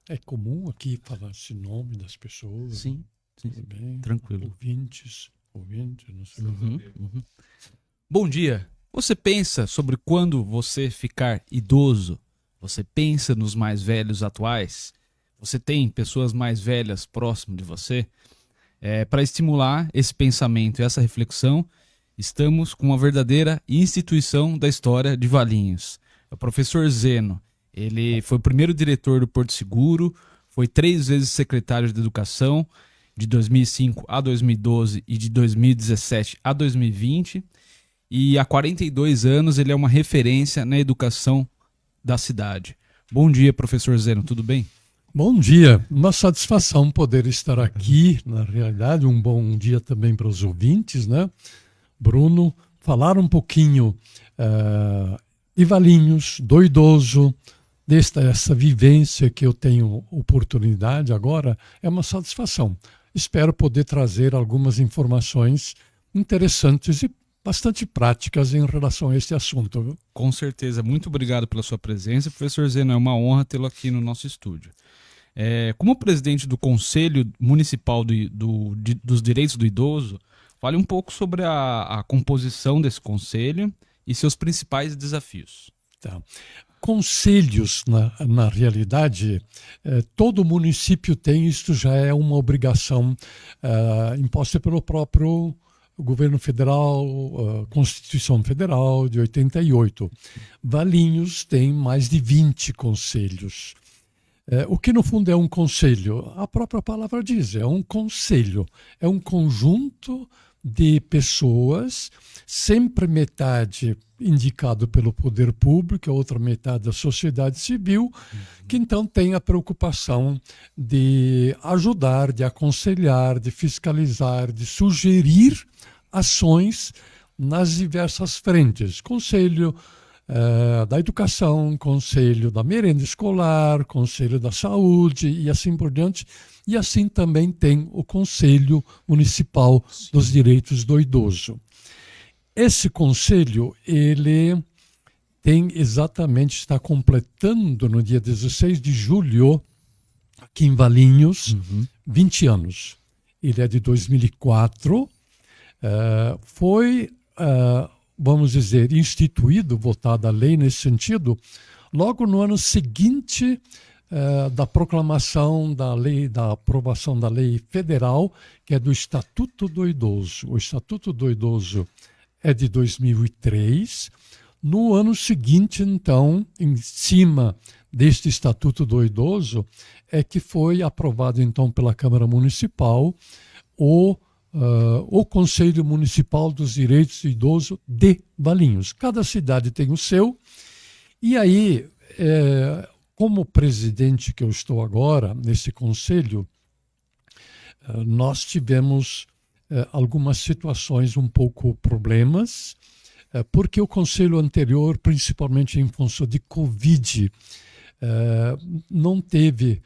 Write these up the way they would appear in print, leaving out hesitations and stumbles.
É comum aqui falar esse nome das pessoas, né? Sim, sim, Tudo bem? tranquilo. Ouvintes, não sei. Uhum. Bom dia. Você pensa sobre quando você ficar idoso? Você pensa nos mais velhos atuais? Você tem pessoas mais velhas próximo de você? Para estimular esse pensamento e essa reflexão, estamos com uma verdadeira instituição da história de Valinhos. É o professor Zeno. Ele foi o primeiro diretor do Porto Seguro, foi 3 vezes secretário de Educação, de 2005 a 2012 e de 2017 a 2020. E há 42 anos ele é uma referência na educação da cidade. Bom dia, professor Zeno, tudo bem? Bom dia, uma satisfação poder estar aqui, na realidade, um bom dia também para os ouvintes, né? Bruno, falar um pouquinho de Valinhos, do idoso, essa vivência que eu tenho oportunidade agora, é uma satisfação. Espero poder trazer algumas informações interessantes e bastante práticas em relação a este assunto. Viu? Com certeza, muito obrigado pela sua presença, professor Zeno, é uma honra tê-lo aqui no nosso estúdio. Como presidente do Conselho Municipal dos Direitos do Idoso, fale um pouco sobre a composição desse conselho e seus principais desafios. Tá. Conselhos, na realidade, todo município tem, isto já é uma obrigação imposta pelo próprio governo federal, Constituição Federal de 88. Valinhos tem mais de 20 conselhos. O que no fundo é um conselho? A própria palavra diz, é um conselho, é um conjunto de pessoas, sempre metade indicado pelo poder público, a outra metade da sociedade civil, que então tem a preocupação de ajudar, de aconselhar, de fiscalizar, de sugerir ações nas diversas frentes. Conselho da educação, conselho da merenda escolar, conselho da saúde e assim por diante. E assim também tem o Conselho Municipal dos Direitos do Idoso. Esse conselho, ele está completando no dia 16 de julho, aqui em Valinhos, 20 anos. Ele é de 2004, foi vamos dizer, instituído, votada a lei nesse sentido, logo no ano seguinte da proclamação da lei, da aprovação da lei federal, que é do Estatuto do Idoso. O Estatuto do Idoso é de 2003. No ano seguinte, então, em cima deste Estatuto do Idoso, é que foi aprovado, então, pela Câmara Municipal o Conselho Municipal dos Direitos do Idoso de Valinhos. Cada cidade tem o seu. E aí, como presidente que eu estou agora, nesse conselho, nós tivemos algumas situações um pouco problemas, porque o conselho anterior, principalmente em função de Covid, não teve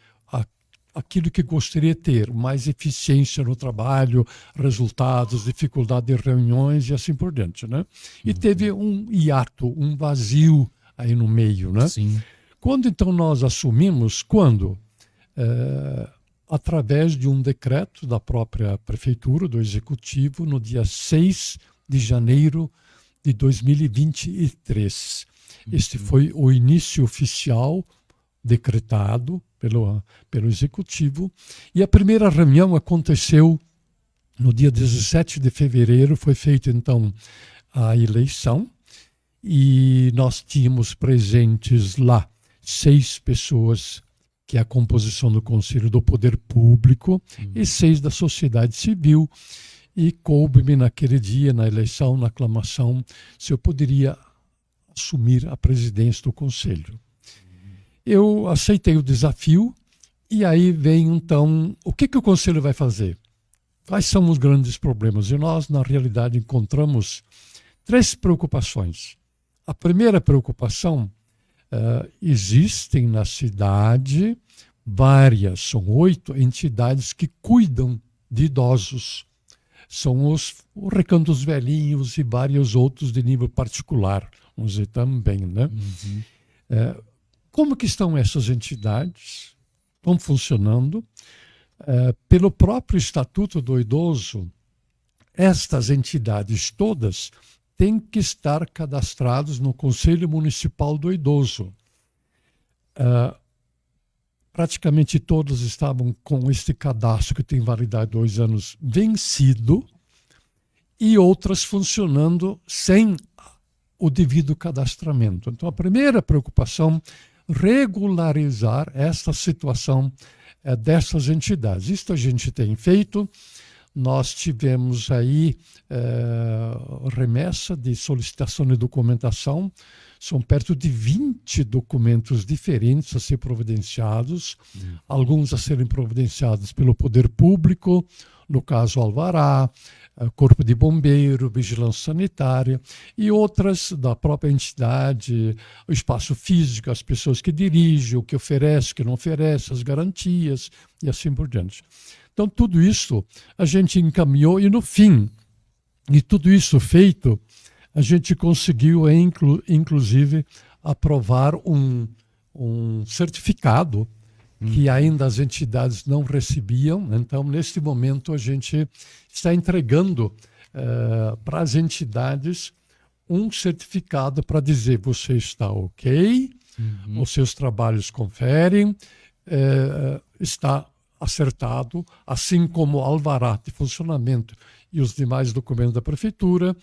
aquilo que gostaria de ter, mais eficiência no trabalho, resultados, dificuldade de reuniões e assim por diante, né? E teve um hiato, um vazio aí no meio, né? Sim. Quando então nós assumimos, através de um decreto da própria prefeitura, do executivo, no dia 6 de janeiro de 2023. Este foi o início oficial decretado pelo executivo, e a primeira reunião aconteceu no dia 17 de fevereiro, foi feita então a eleição, e nós tínhamos presentes lá 6 pessoas, que é a composição do Conselho do Poder Público, e 6 da sociedade civil, e coube-me naquele dia, na eleição, na aclamação, se eu poderia assumir a presidência do Conselho. Eu aceitei o desafio, e aí vem então, o que o Conselho vai fazer? Quais são os grandes problemas? E nós, na realidade, encontramos 3 preocupações. A primeira preocupação, existem na cidade são 8 entidades que cuidam de idosos. São os Recantos Velhinhos e vários outros de nível particular, vamos dizer também, né? Como que estão essas entidades? estão funcionando. Pelo próprio Estatuto do Idoso, estas entidades todas têm que estar cadastradas no Conselho Municipal do Idoso. Praticamente todos estavam com este cadastro, que tem validade 2 anos, vencido, e outras funcionando sem o devido cadastramento. Então, a primeira preocupação, regularizar essa situação dessas entidades. Isso a gente tem feito. Nós tivemos aí remessa de solicitação de documentação. São perto de 20 documentos diferentes a ser providenciados, alguns a serem providenciados pelo poder público, no caso alvará, corpo de bombeiro, vigilância sanitária, e outras da própria entidade, o espaço físico, as pessoas que dirigem, o que oferece, o que não oferece, as garantias e assim por diante. Então, tudo isso a gente encaminhou e, no fim de tudo isso feito, a gente conseguiu, inclusive, aprovar um certificado que ainda as entidades não recebiam. Então, neste momento, a gente está entregando para as entidades um certificado para dizer: você está ok, os seus trabalhos conferem, está acertado, assim como o alvará de funcionamento e os demais documentos da prefeitura.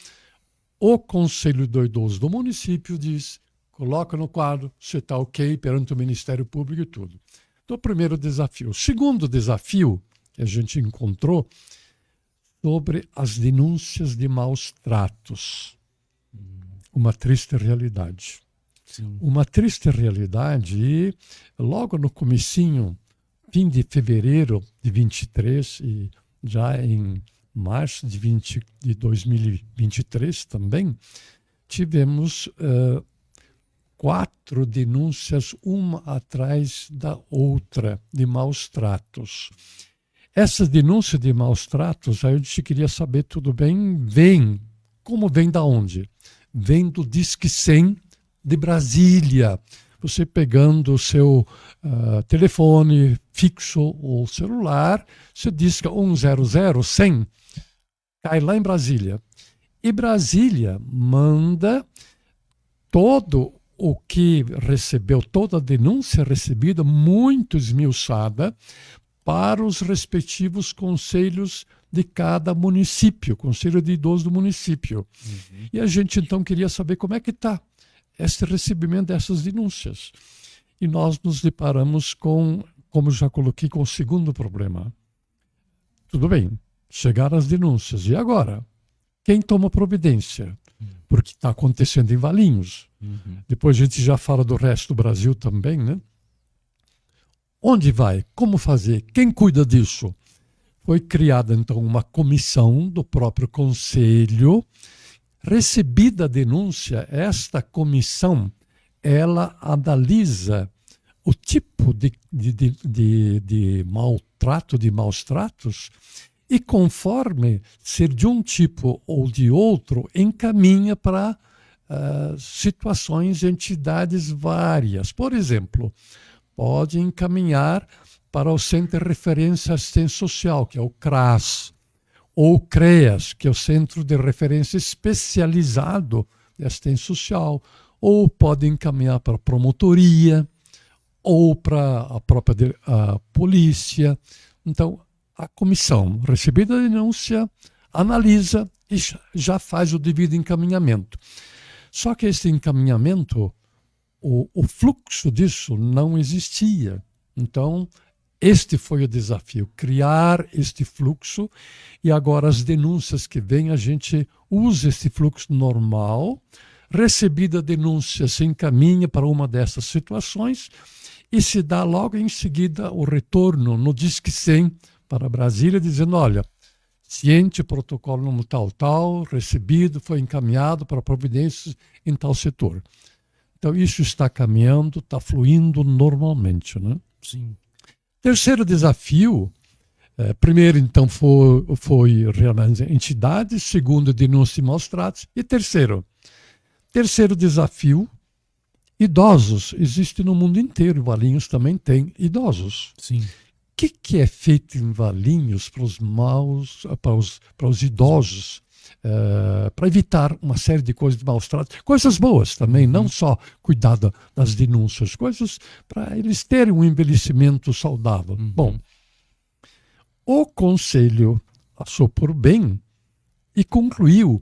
O Conselho do Idoso do município diz, coloca no quadro, você está ok perante o Ministério Público e tudo. Então, o primeiro desafio. O segundo desafio que a gente encontrou sobre as denúncias de maus tratos. Uma triste realidade. Sim. Uma triste realidade, e logo no comecinho, fim de fevereiro de 23 e já em março de 2023 também, tivemos 4 denúncias, uma atrás da outra, de maus tratos. Essas denúncias de maus tratos, aí a gente queria saber, tudo bem, como vem da onde? Vem do Disque 100 de Brasília. Você pegando o seu telefone fixo ou celular, você disca 100 100, cai lá em Brasília. E Brasília manda todo o que recebeu, toda a denúncia recebida, muito esmiuçada, para os respectivos conselhos de cada município, conselho de idoso do município. E a gente então queria saber como é que está esse recebimento dessas denúncias. E nós nos deparamos com, como já coloquei, com o segundo problema. Tudo bem, chegaram as denúncias, e agora? Quem toma providência? Porque está acontecendo em Valinhos. Depois a gente já fala do resto do Brasil também, né? Onde vai? Como fazer? Quem cuida disso? Foi criada, então, uma comissão do próprio Conselho. Recebida a denúncia, esta comissão, ela analisa o tipo de maltrato, de maus tratos, e conforme ser de um tipo ou de outro, encaminha para situações, entidades várias. Por exemplo, pode encaminhar para o Centro de Referência Assistência Social, que é o CRAS, ou o CREAS, que é o Centro de Referência Especializado de Assistência Social, ou pode encaminhar para a promotoria, ou para a própria polícia. Então, a comissão, recebida a denúncia, analisa e já faz o devido encaminhamento. Só que esse encaminhamento, o fluxo disso não existia. Então, este foi o desafio, criar este fluxo, e agora as denúncias que vêm, a gente usa esse fluxo normal, recebida a denúncia, se encaminha para uma dessas situações e se dá logo em seguida o retorno no Disque 100 para Brasília, dizendo, olha, ciente, protocolo no tal, recebido, foi encaminhado para providências em tal setor. Então, isso está caminhando, está fluindo normalmente, né? Sim. Terceiro desafio, primeiro, então, foi realizar entidades, segundo, denúncia e maus tratos, e terceiro desafio, Idosos existem no mundo inteiro, Valinhos também tem idosos. Sim. O que é feito em Valinhos para os idosos, para evitar uma série de coisas de maus tratos, coisas boas também, não só cuidar das denúncias, coisas para eles terem um envelhecimento saudável. Bom, o Conselho achou por bem e concluiu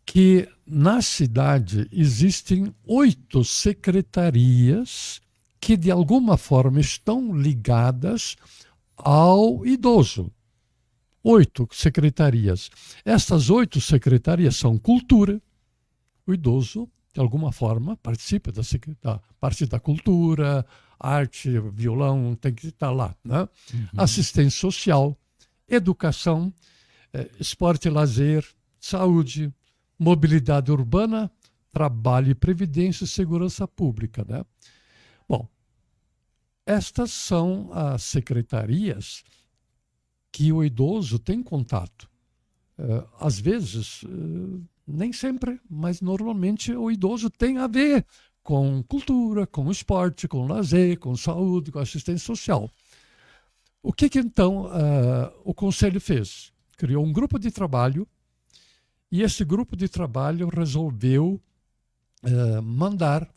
que na cidade existem 8 secretarias que de alguma forma estão ligadas ao idoso. 8 secretarias. Essas 8 secretarias são cultura. O idoso, de alguma forma, participa da parte da cultura, arte, violão, tem que estar lá, né? Assistência social, educação, esporte e lazer, saúde, mobilidade urbana, trabalho e previdência e segurança pública, né? Bom, estas são as secretarias que o idoso tem contato. Às vezes, nem sempre, mas normalmente o idoso tem a ver com cultura, com esporte, com lazer, com saúde, com assistência social. O que então o Conselho fez? Criou um grupo de trabalho e esse grupo de trabalho resolveu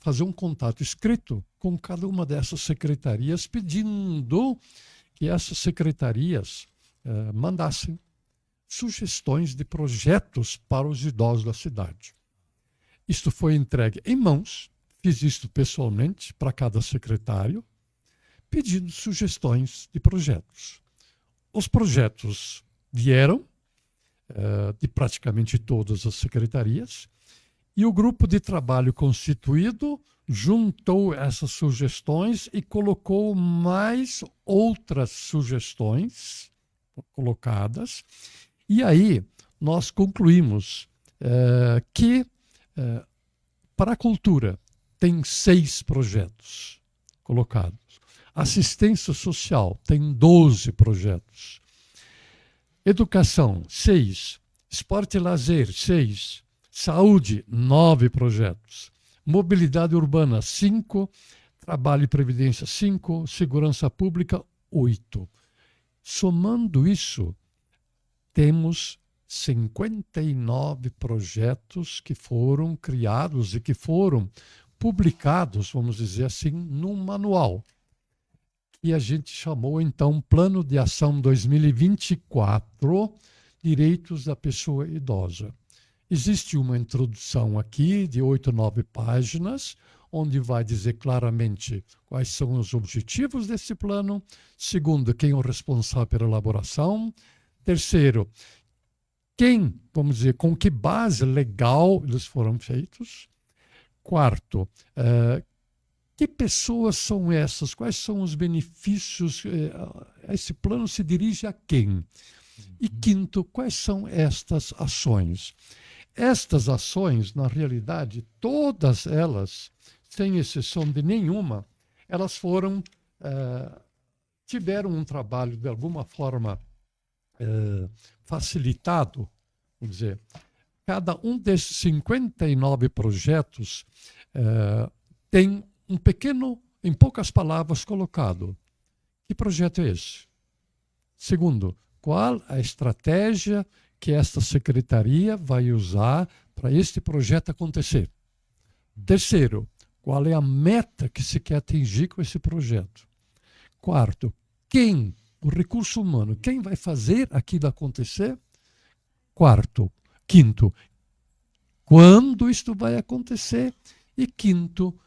fazer um contato escrito com cada uma dessas secretarias, pedindo que essas secretarias mandassem sugestões de projetos para os idosos da cidade. Isto foi entregue em mãos, fiz isto pessoalmente para cada secretário, pedindo sugestões de projetos. Os projetos vieram de praticamente todas as secretarias e o grupo de trabalho constituído juntou essas sugestões e colocou mais outras sugestões colocadas. E aí nós concluímos que para a cultura tem 6 projetos colocados. Assistência social tem 12 projetos. Educação, 6. Esporte e lazer, 6. Saúde, 9 projetos. Mobilidade urbana, 5. Trabalho e previdência, 5. Segurança pública, 8. Somando isso, temos 59 projetos que foram criados e que foram publicados, vamos dizer assim, num manual. E a gente chamou, então, Plano de Ação 2024, Direitos da Pessoa Idosa. Existe uma introdução aqui de 8, 9 páginas, onde vai dizer claramente quais são os objetivos desse plano. Segundo, quem é o responsável pela elaboração. Terceiro, vamos dizer, com que base legal eles foram feitos. Quarto, que pessoas são essas? Quais são os benefícios? Esse plano se dirige a quem? E quinto, quais são estas ações? Estas ações, na realidade, todas elas, sem exceção de nenhuma, elas tiveram um trabalho de alguma forma facilitado, vamos dizer. Cada um desses 59 projetos tem um pequeno, em poucas palavras, colocado. Que projeto é esse? Segundo, qual a estratégia que esta secretaria vai usar para este projeto acontecer? Terceiro, qual é a meta que se quer atingir com esse projeto? Quarto, o recurso humano, quem vai fazer aquilo acontecer? Quinto, quando isto vai acontecer? E quinto,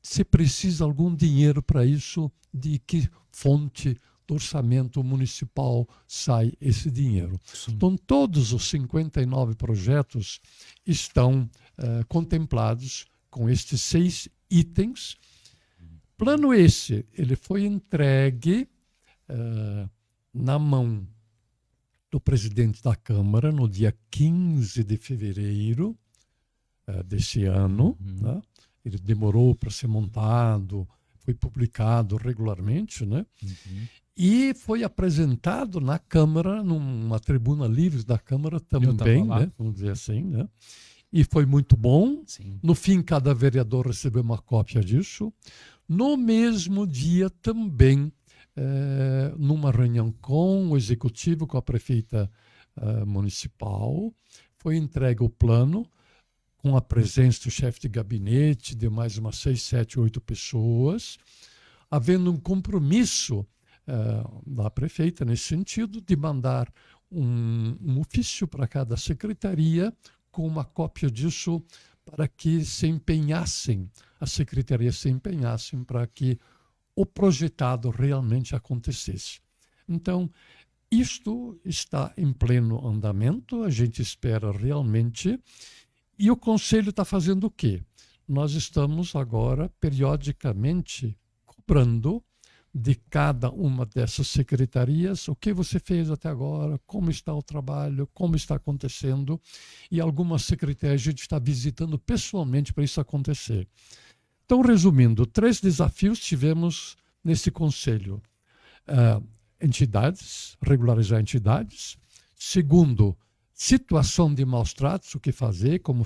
se precisa algum dinheiro para isso, de que fonte do orçamento municipal sai esse dinheiro. Sim. Então, todos os 59 projetos estão contemplados com estes 6 itens. Plano esse, ele foi entregue na mão do presidente da Câmara no dia 15 de fevereiro desse ano. Né? Ele demorou para ser montado, foi publicado regularmente, né? E foi apresentado na Câmara, numa tribuna livre da Câmara também, né? Vamos dizer assim, né? e foi muito bom. Sim. No fim, cada vereador recebeu uma cópia disso. No mesmo dia também, numa reunião com o executivo, com a prefeita municipal, foi entregue o plano, com a presença do chefe de gabinete, de mais umas 6, 7, 8 pessoas, havendo um compromisso da prefeita nesse sentido, de mandar um ofício para cada secretaria com uma cópia disso para que se empenhassem, as secretarias se empenhassem para que o projetado realmente acontecesse. Então, isto está em pleno andamento, a gente espera realmente. E o Conselho está fazendo o quê? Nós estamos agora, periodicamente, cobrando de cada uma dessas secretarias o que você fez até agora, como está o trabalho, como está acontecendo. E algumas secretarias a gente está visitando pessoalmente para isso acontecer. Então, resumindo, 3 desafios tivemos nesse Conselho. Entidades, regularizar entidades. Segundo, situação de maus tratos, o que fazer, como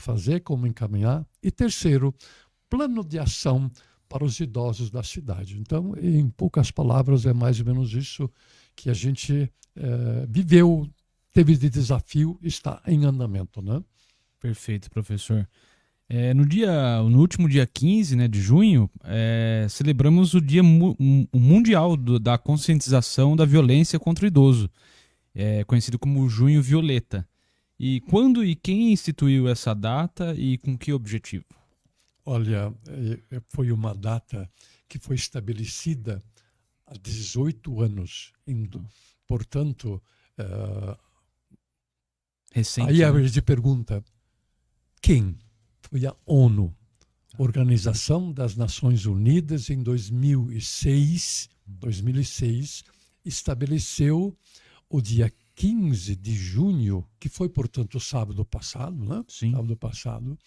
encaminhar. E terceiro, plano de ação para os idosos da cidade. Então, em poucas palavras, é mais ou menos isso que a gente viveu, teve de desafio, está em andamento, né? Perfeito, professor. No último dia 15, né, de junho, celebramos o Dia o Mundial da Conscientização da Violência contra o Idoso, conhecido como Junho Violeta. E quando e quem instituiu essa data e com que objetivo? Olha, foi uma data que foi estabelecida há 18 anos. Portanto, recente. aí a Né? gente pergunta, quem? Foi a ONU, Organização das Nações Unidas, em 2006, estabeleceu o dia 15 de junho, que foi, portanto, o sábado passado, né? Sim. Sábado passado,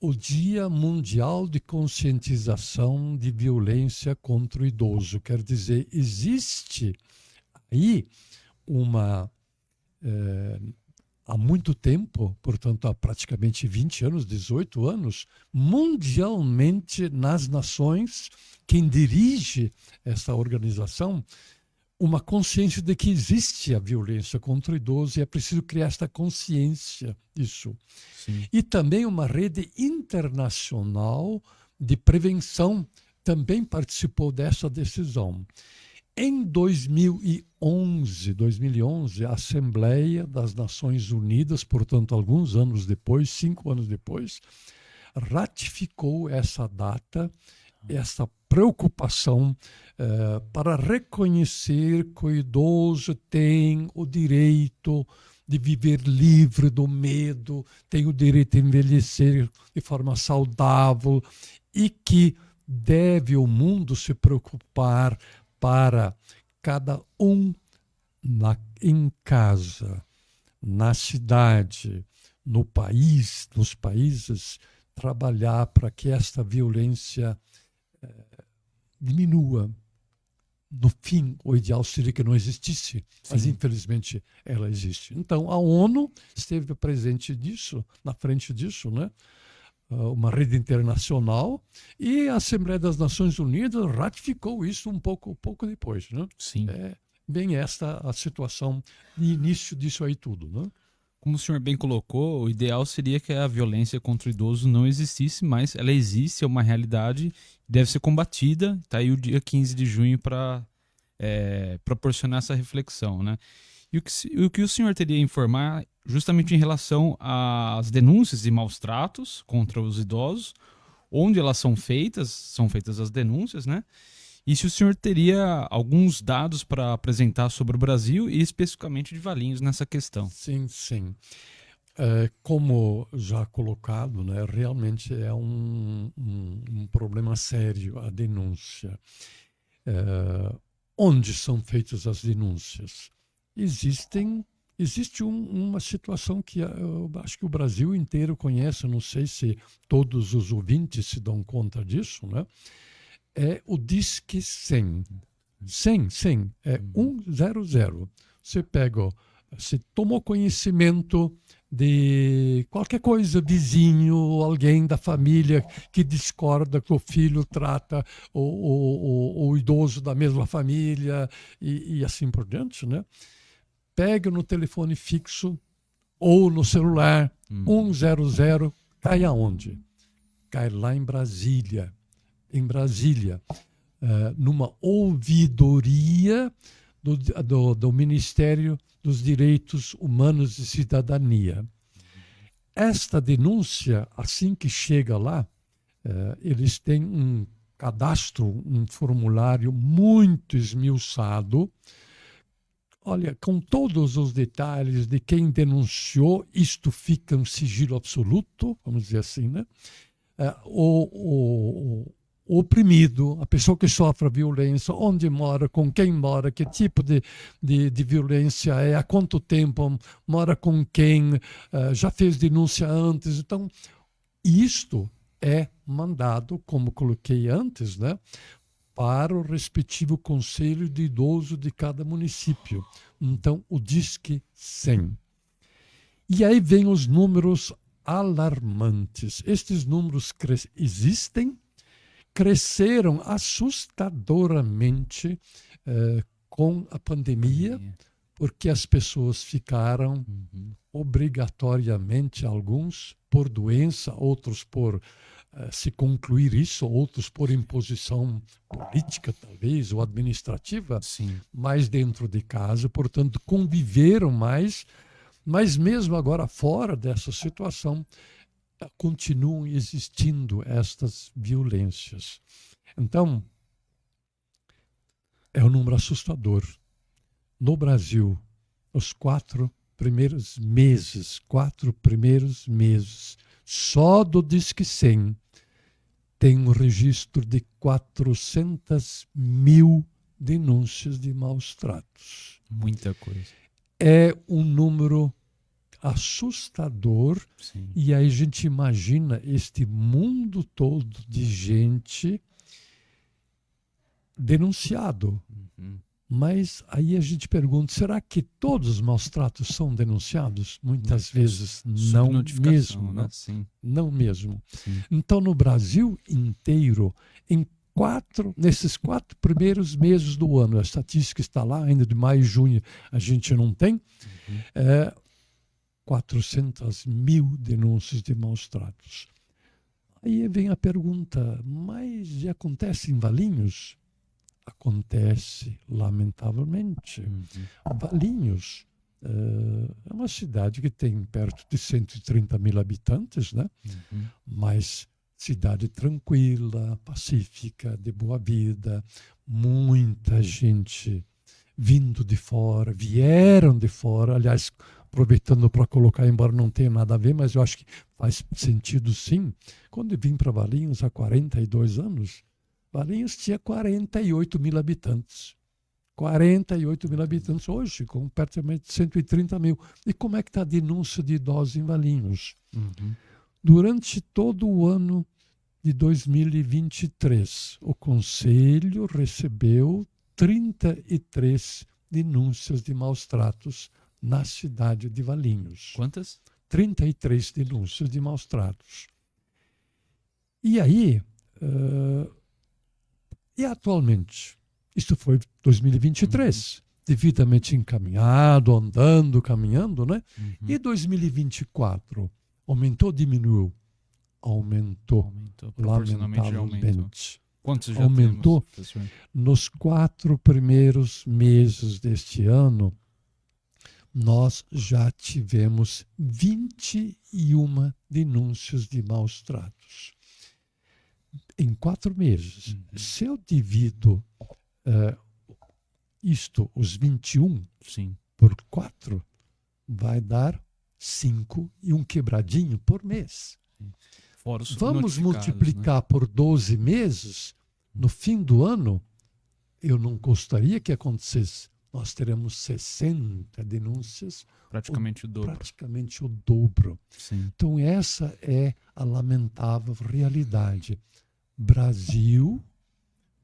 o Dia Mundial de Conscientização de Violência contra o Idoso. Quer dizer, existe aí há muito tempo, portanto, há praticamente 20 anos, 18 anos, mundialmente nas nações, quem dirige essa organização, uma consciência de que existe a violência contra o idoso e é preciso criar esta consciência disso. Sim. E também uma rede internacional de prevenção também participou dessa decisão. Em 2011, a Assembleia das Nações Unidas, portanto, alguns anos depois, 5 anos depois, ratificou essa data, essa preocupação para reconhecer que o idoso tem o direito de viver livre do medo, tem o direito de envelhecer de forma saudável e que deve o mundo se preocupar para cada um em casa, na cidade, no país, nos países, trabalhar para que esta violência diminua. No fim, o ideal seria que não existisse, mas infelizmente ela existe. Então, a ONU esteve presente disso, na frente disso, né? Uma rede internacional, e a Assembleia das Nações Unidas ratificou isso um pouco depois, né? Sim. Bem esta a situação de início disso aí tudo, né? Como o senhor bem colocou, o ideal seria que a violência contra o idoso não existisse, mas ela existe, é uma realidade, deve ser combatida. Está aí o dia 15 de junho para proporcionar essa reflexão, né? E o que o senhor teria a informar justamente em relação às denúncias de maus tratos contra os idosos, onde elas são feitas as denúncias, né? E se o senhor teria alguns dados para apresentar sobre o Brasil e especificamente de Valinhos nessa questão. Sim. Como já colocado, né, realmente é um problema sério a denúncia. Onde são feitas as denúncias? Existe uma situação que eu acho que o Brasil inteiro conhece, não sei se todos os ouvintes se dão conta disso, né? É o Disque 100. 100 é 100. Você tomou conhecimento de qualquer coisa, vizinho, alguém da família que discorda que o filho trata o idoso da mesma família e assim por diante, né? Pega no telefone fixo ou no celular 100, cai aonde? Cai lá em Brasília. Em Brasília, numa ouvidoria do Ministério dos Direitos Humanos e Cidadania. Esta denúncia, assim que chega lá, eles têm um cadastro, um formulário muito esmiuçado. Olha, com todos os detalhes de quem denunciou, isto fica um sigilo absoluto, vamos dizer assim, né? O oprimido, a pessoa que sofre violência, onde mora, com quem mora, que tipo de violência é, há quanto tempo mora com quem, já fez denúncia antes. Então, isto é mandado, como coloquei antes, né, para o respectivo conselho de idoso de cada município. Então, o Disque 100. E aí vem os números alarmantes. Estes números existem, cresceram assustadoramente com a pandemia, porque as pessoas ficaram obrigatoriamente, alguns por doença, outros por se concluir isso, outros por imposição política, talvez, ou administrativa, mais dentro de casa, portanto, conviveram mais, mas mesmo agora fora dessa situação, continuam existindo estas violências. Então, é um número assustador. No Brasil, os 4 primeiros meses, só do Disque 100, tem um registro de 400 mil denúncias de maus tratos. Muita coisa. É um número assustador. Sim. E aí a gente imagina este mundo todo de gente denunciado. Mas aí a gente pergunta, será que todos os maus tratos são denunciados? Muitas vezes não mesmo. Né? Não mesmo. Sim. Então, no Brasil inteiro, nesses 4 primeiros meses do ano, a estatística está lá, ainda de maio e junho a gente não tem, 400 mil denúncias de maus tratos. Aí vem a pergunta, mas acontece em Valinhos? Acontece, lamentavelmente. Valinhos é uma cidade que tem perto de 130 mil habitantes, né? Mas cidade tranquila, pacífica, de boa vida, muita gente vindo de fora, vieram de fora, aliás, aproveitando para colocar, embora não tenha nada a ver, mas eu acho que faz sentido sim. Quando eu vim para Valinhos há 42 anos, Valinhos tinha 48 mil habitantes. 48 mil habitantes hoje, com perto de 130 mil. E como é que está a denúncia de idosos em Valinhos? Durante todo o ano de 2023, o Conselho recebeu 33 denúncias de maus tratos na cidade de Valinhos. Quantas? 33 denúncias de maus tratos. E aí, e atualmente, isto foi 2023, devidamente encaminhado, andando, caminhando, né? E 2024, aumentou ou diminuiu? Aumentou lamentavelmente. Quantos já aumentou? Temos, nos 4 primeiros meses deste ano, nós já tivemos 21 denúncias de maus tratos. Em 4 meses. Se eu divido os 21 por 4, vai dar 5 e um quebradinho por mês. Vamos multiplicar, né, por 12 meses, no fim do ano, eu não gostaria que acontecesse. Nós teremos 60 denúncias. Praticamente o dobro. Praticamente o dobro. Sim. Então, essa é a lamentável realidade. Brasil,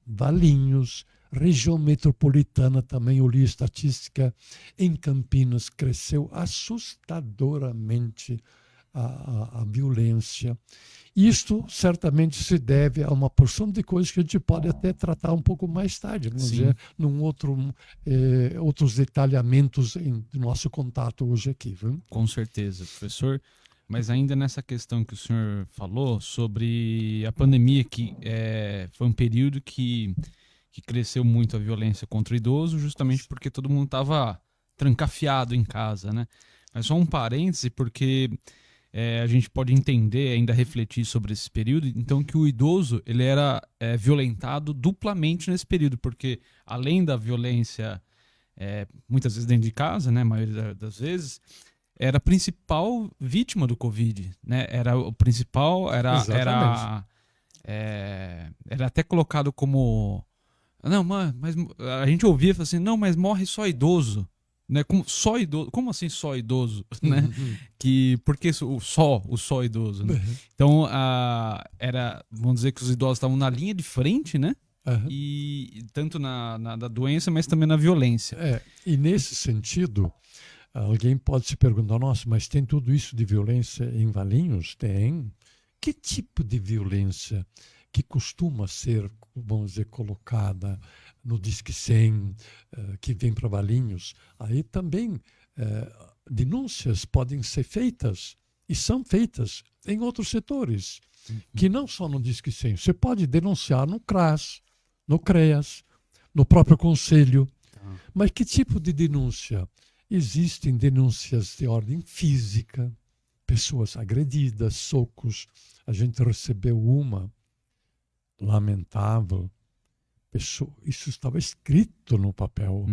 Valinhos, Região metropolitana também, eu li estatística, em Campinas cresceu assustadoramente a violência. Isto certamente se deve a uma porção de coisas que a gente pode até tratar um pouco mais tarde, vamos dizer, outros detalhamentos do nosso contato hoje aqui. Viu? Com certeza, professor. Mas ainda nessa questão que o senhor falou sobre a pandemia, que foi um período que cresceu muito a violência contra o idoso, justamente porque todo mundo estava trancafiado em casa, né? Mas só um parêntese, porque a gente pode entender, ainda refletir sobre esse período, então que o idoso ele era violentado duplamente nesse período, porque além da violência, muitas vezes dentro de casa, né, a maioria das vezes, era a principal vítima do Covid, né? Era o principal, era até colocado como... Não, mas a gente ouvia assim, não, mas morre só idoso. Né? Só idoso. Como assim só idoso? Né? Por que o só idoso? Né? Então, vamos dizer que os idosos estavam na linha de frente, né? E tanto na doença, mas também na violência. E nesse sentido, alguém pode se perguntar, nossa, mas tem tudo isso de violência em Valinhos? Tem. Que tipo de violência que costuma ser, vamos dizer, colocada no Disque 100, que vem para Valinhos? Aí também denúncias podem ser feitas e são feitas em outros setores, que não só no Disque 100. Você pode denunciar no CRAS, no CREAS, no próprio Conselho. Mas que tipo de denúncia? Existem denúncias de ordem física, pessoas agredidas, socos. A gente recebeu uma lamentável. Isso estava escrito no papel.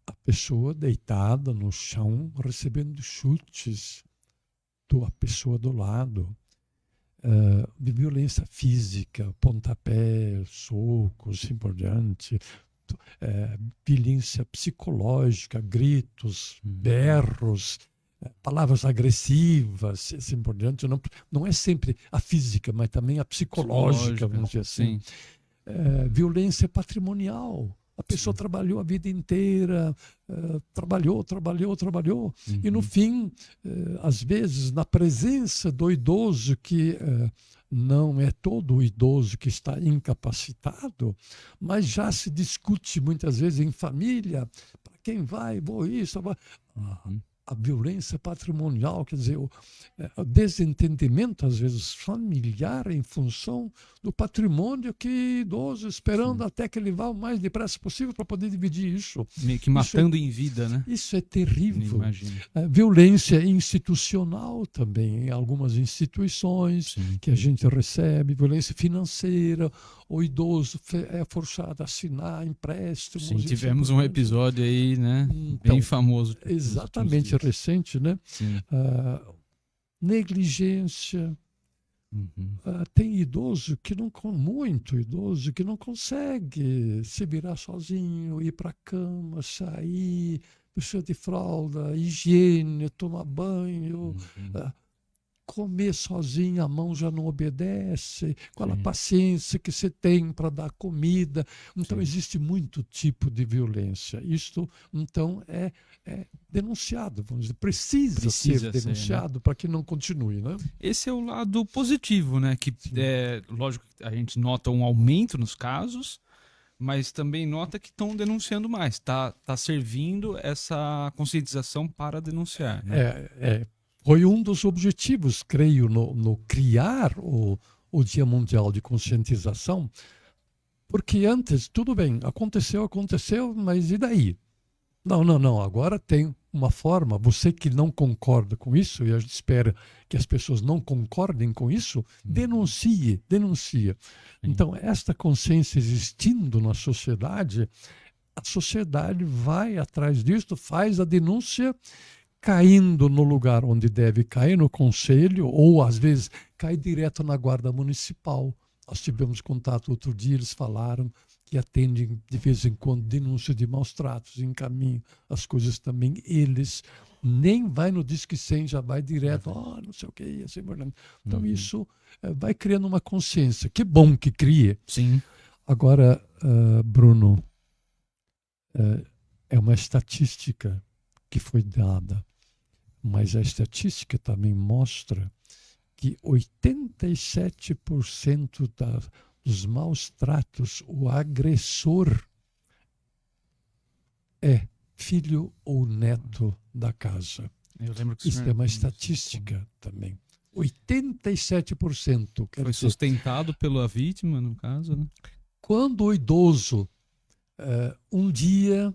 A pessoa deitada no chão, recebendo chutes da pessoa do lado. De violência física, pontapé, socos, assim por diante. Violência psicológica, gritos, berros, palavras agressivas, assim por diante. Não é sempre a física, mas também a psicológica, vamos dizer assim. Violência patrimonial. A pessoa trabalhou a vida inteira, trabalhou. E no fim, às vezes, na presença do idoso, que não é todo o idoso que está incapacitado, mas já se discute muitas vezes em família, para quem vai, vou isso, a violência patrimonial, quer dizer, o desentendimento, às vezes, familiar em função do patrimônio que idoso, esperando até que ele vá o mais depressa possível para poder dividir isso. Meio que matando em vida, né? Isso é terrível. Violência institucional também, em algumas instituições que a gente recebe, violência financeira, o idoso é forçado a assinar empréstimos. Sim, tivemos um episódio aí, né? Então, bem famoso. Exatamente recente, né? Negligência. Tem idoso que muito idoso que não consegue se virar sozinho, ir para a cama, sair, precisa de fralda, higiene, tomar banho, comer sozinho, a mão já não obedece, qual a paciência que você tem para dar comida. Então, existe muito tipo de violência. Isto, então, é denunciado, vamos dizer, precisa ser denunciado, né? Para que não continue, né? Esse é o lado positivo, né? Que, lógico, a gente nota um aumento nos casos, mas também nota que estão denunciando mais. Tá servindo essa conscientização para denunciar, né? Foi um dos objetivos, creio, no criar o Dia Mundial de Conscientização, porque antes, tudo bem, aconteceu, mas e daí? Não, agora tem uma forma, você que não concorda com isso, e a gente espera que as pessoas não concordem com isso, denuncia. Então, esta consciência existindo na sociedade, a sociedade vai atrás disso, faz a denúncia, caindo no lugar onde deve cair, no conselho, ou às vezes cai direto na guarda municipal. Nós tivemos contato outro dia, eles falaram que atendem de vez em quando denúncia de maus tratos, encaminham as coisas também. Eles nem vai no Disque 100, já vai direto, não sei o que, assim, então isso vai criando uma consciência. Que bom que crie. Sim. Agora, Bruno, é uma estatística que foi dada, mas a estatística também mostra que 87% dos maus tratos, o agressor é filho ou neto da casa. Eu lembro que Isso é uma estatística também. 87%. Foi sustentado pela vítima, no caso, né? Quando o idoso um dia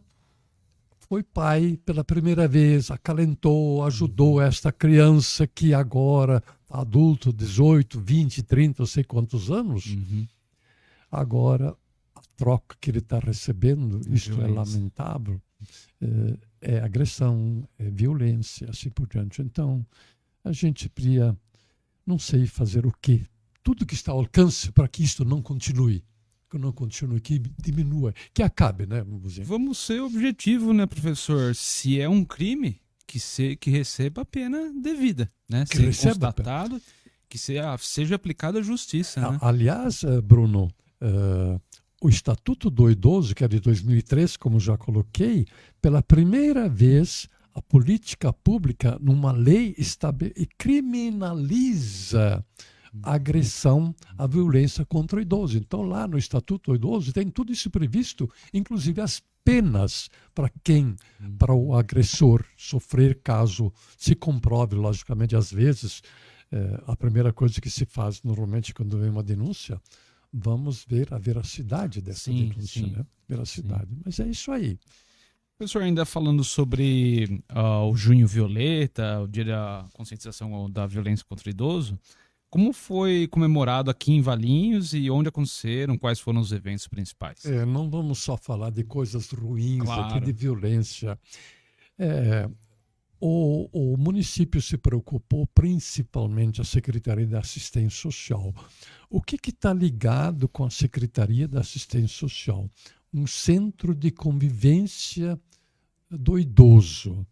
foi pai pela primeira vez, acalentou, ajudou esta criança que agora está adulto, 18, 20, 30, não sei quantos anos, agora a troca que ele está recebendo, isto é lamentável, é agressão, é violência, assim por diante. Então, a gente poderia, não sei fazer o quê, tudo que está ao alcance para que isto não continue. Que não continue, que diminua, que acabe, né? Vamos ser objetivo, né, professor? Se é um crime, que receba a pena devida, né? Que ser constatado, que seja aplicada a justiça, né? Aliás, Bruno, o Estatuto do Idoso, que é de 2003, como já coloquei, pela primeira vez a política pública, numa lei, criminaliza a agressão, a violência contra o idoso. Então, lá no Estatuto do Idoso tem tudo isso previsto, inclusive as penas para o agressor sofrer caso se comprove, logicamente, às vezes, a primeira coisa que se faz normalmente quando vem uma denúncia, vamos ver a veracidade dessa denúncia, né? Veracidade. Mas é isso aí. Professor, ainda falando sobre o Junho Violeta, o Dia da Conscientização da Violência contra o Idoso, como foi comemorado aqui em Valinhos e onde aconteceram, quais foram os eventos principais? Não vamos só falar de coisas ruins, aqui de violência. O município se preocupou principalmente, a Secretaria da Assistência Social. O que está ligado com a Secretaria da Assistência Social? Um centro de convivência do idoso.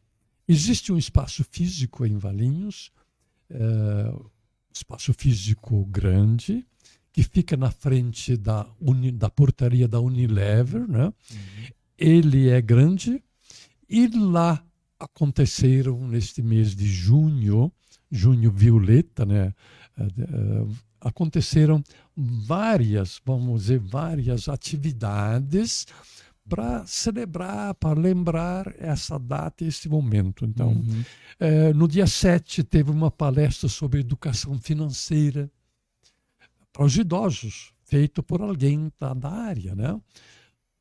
Existe um espaço físico em Valinhos, espaço físico grande, que fica na frente da portaria da Unilever, né? Ele é grande e lá aconteceram neste mês de junho violeta, né? Aconteceram várias atividades para celebrar, para lembrar essa data e esse momento. Então, no dia 7 teve uma palestra sobre educação financeira para os idosos, feito por alguém da área, né?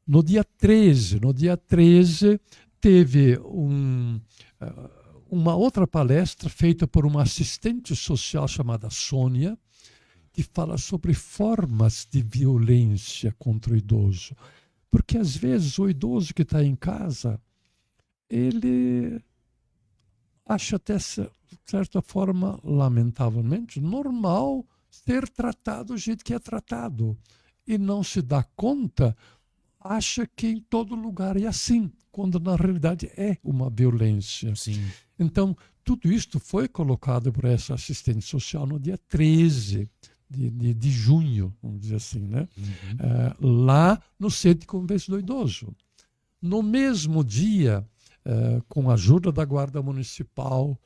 No dia 13 teve uma outra palestra feita por uma assistente social chamada Sônia, que fala sobre formas de violência contra o idoso. Porque, às vezes, o idoso que está em casa, ele acha até, de certa forma, lamentavelmente, normal ser tratado do jeito que é tratado. E não se dá conta, acha que em todo lugar é assim, quando na realidade é uma violência. Sim. Então, tudo isto foi colocado por essa assistente social no dia 13 de junho, vamos dizer assim, né? Lá no Centro de Convivência do Idoso. No mesmo dia, com a ajuda da Guarda Municipal,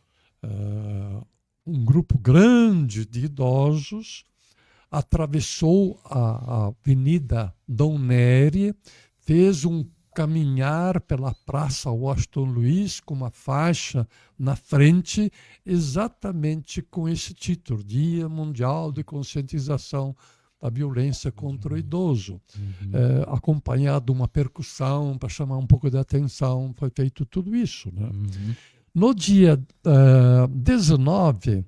um grupo grande de idosos atravessou a Avenida Dom Nery, fez um caminhar pela Praça Washington Luiz com uma faixa na frente, exatamente com esse título, Dia Mundial de Conscientização da Violência contra o Idoso, acompanhado de uma percussão para chamar um pouco de atenção, foi feito tudo isso, né? No dia 19,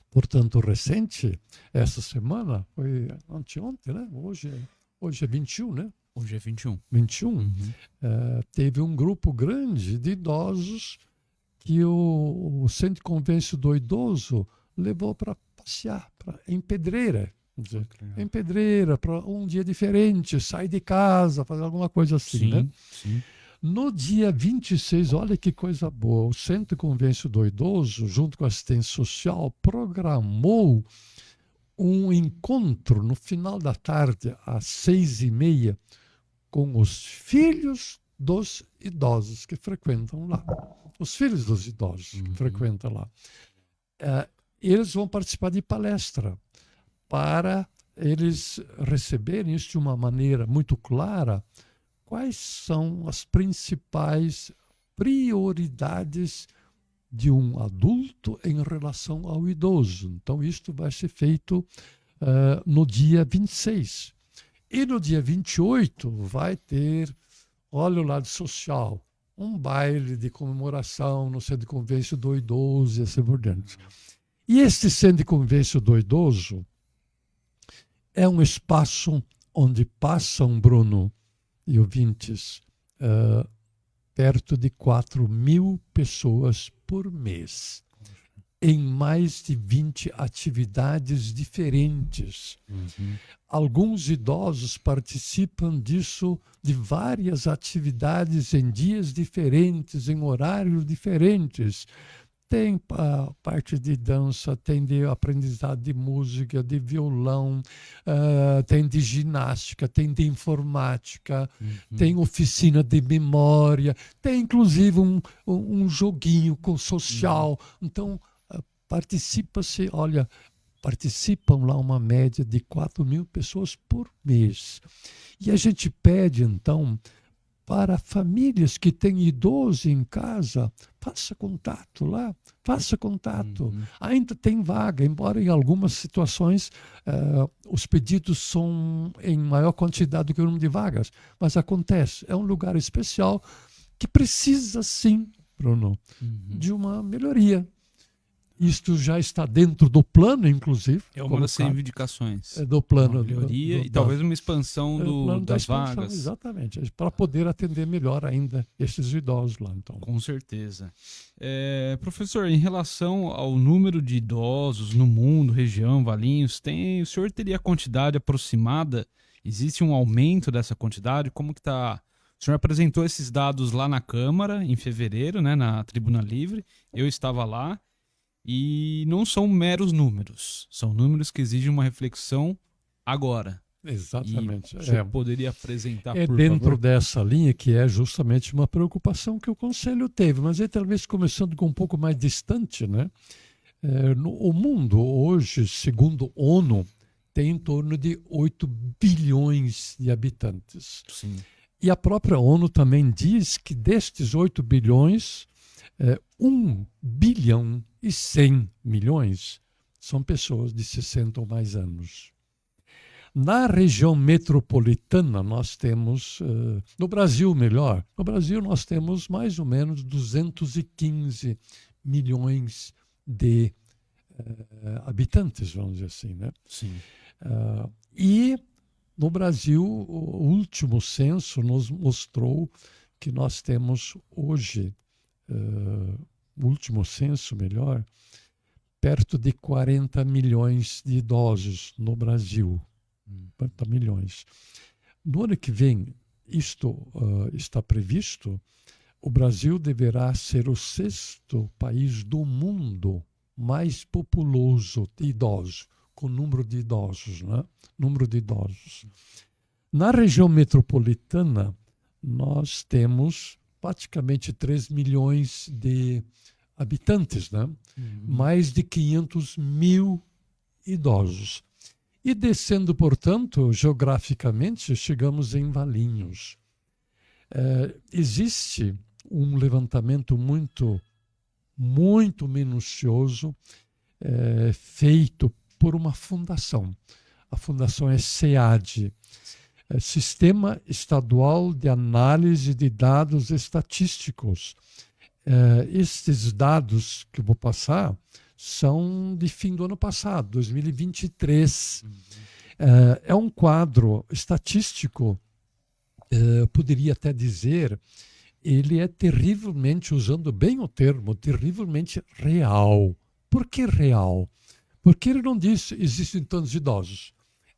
portanto recente, essa semana, foi anteontem, né? Hoje é 21, né? Hoje é 21. 21. Teve um grupo grande de idosos que o Centro de Convivência do Idoso levou para passear em Pedreira. Em Pedreira, para um dia diferente, sair de casa, fazer alguma coisa assim, né? Sim. No dia 26, olha que coisa boa, o Centro de Convivência do Idoso, junto com a assistência social, programou um encontro no final da tarde, às 6h30, com os filhos dos idosos que frequentam lá. Os filhos dos idosos que frequentam lá. Eles vão participar de palestra para eles receberem isso de uma maneira muito clara. Quais são as principais prioridades de um adulto em relação ao idoso? Então, isto vai ser feito no dia 26. E no dia 28 vai ter, olha o lado social, um baile de comemoração no Centro de Convívência do Idoso e assim por diante. E este Centro de Convívência do Idoso é um espaço onde passam, Bruno e ouvintes, perto de 4.000 pessoas por mês, em mais de 20 atividades diferentes. Alguns idosos participam disso, de várias atividades em dias diferentes, em horários diferentes. Tem a parte de dança, tem de aprendizado de música, de violão, tem de ginástica, tem de informática, tem oficina de memória, tem inclusive um joguinho social. Então, participam lá uma média de 4.000 pessoas por mês. E a gente pede, então, para famílias que têm idoso em casa, faça contato lá, faça contato. Ainda tem vaga, embora em algumas situações os pedidos são em maior quantidade do que o número de vagas. Mas acontece, é um lugar especial que precisa sim, Bruno, de uma melhoria. Isto já está dentro do plano, inclusive. É uma das reivindicações. Do plano. Uma melhoria e talvez uma expansão das vagas. Exatamente, para poder atender melhor ainda esses idosos lá. Então. Com certeza. Professor, em relação ao número de idosos no mundo, região, Valinhos, o senhor teria a quantidade aproximada? Existe um aumento dessa quantidade? Como que está? O senhor apresentou esses dados lá na Câmara, em fevereiro, né, na Tribuna Livre. Eu estava lá. E não são meros números, são números que exigem uma reflexão agora. Exatamente. E o senhor poderia apresentar, por dentro favor? dessa linha que é justamente uma preocupação que o Conselho teve, mas aí talvez começando com um pouco mais distante, né? O mundo hoje, segundo a ONU, tem em torno de 8 bilhões de habitantes. Sim. E a própria ONU também diz que destes 8 bilhões, 1 bilhão e 100 milhões são pessoas de 60 ou mais anos. Na região metropolitana, nós temos, no Brasil melhor, no Brasil nós temos mais ou menos 215 milhões de habitantes, vamos dizer assim, né? Sim. E no Brasil, o último censo nos mostrou que nós temos hoje, o último censo melhor, perto de 40 milhões de idosos no Brasil. 40 milhões. No ano que vem, isto está previsto, o Brasil deverá ser o 6º país do mundo mais populoso de idosos, com número de idosos, né? Número de idosos. Na região metropolitana, nós temos praticamente 3 milhões de habitantes, né? Mais de 500 mil idosos. E descendo, portanto, geograficamente, chegamos em Valinhos. Existe um levantamento muito minucioso feito por uma fundação. A fundação é SEAD, Sistema Estadual de Análise de Dados Estatísticos. Estes dados que eu vou passar são de fim do ano passado, 2023. É um quadro estatístico, poderia até dizer, ele é terrivelmente, usando bem o termo, terrivelmente real. Por que real? Porque ele não diz existem tantos idosos.